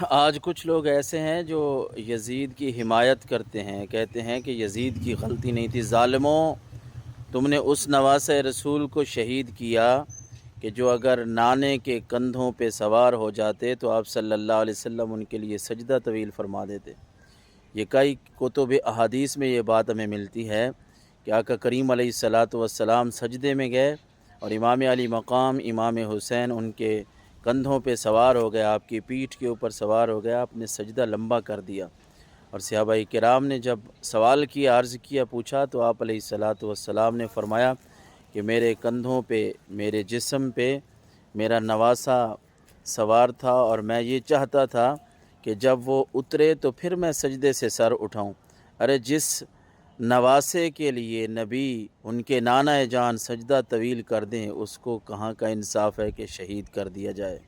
آج کچھ لوگ ایسے ہیں جو یزید کی حمایت کرتے ہیں، کہتے ہیں کہ یزید کی غلطی نہیں تھی۔ ظالموں، تم نے اس نواسۂ رسول کو شہید کیا کہ جو اگر نانے کے کندھوں پہ سوار ہو جاتے تو آپ صلی اللہ علیہ وسلم ان کے لیے سجدہ طویل فرما دیتے۔ یہ کئی کتب احادیث میں یہ بات ہمیں ملتی ہے کہ آقا کریم علیہ الصلاۃ والسلام سجدے میں گئے اور امام علی مقام امام حسین ان کے کندھوں پہ سوار ہو گیا، آپ کی پیٹھ کے اوپر سوار ہو گیا، آپ نے سجدہ لمبا کر دیا۔ اور صحابہ کرام نے جب سوال کیا، عرض کیا، پوچھا تو آپ علیہ الصلاۃ والسلام نے فرمایا کہ میرے کندھوں پہ، میرے جسم پہ میرا نواسہ سوار تھا اور میں یہ چاہتا تھا کہ جب وہ اترے تو پھر میں سجدے سے سر اٹھاؤں۔ ارے جس نواسے کے لیے نبی ان کے نانہ جان سجدہ طویل کر دیں، اس کو کہاں کا انصاف ہے کہ شہید کر دیا جائے۔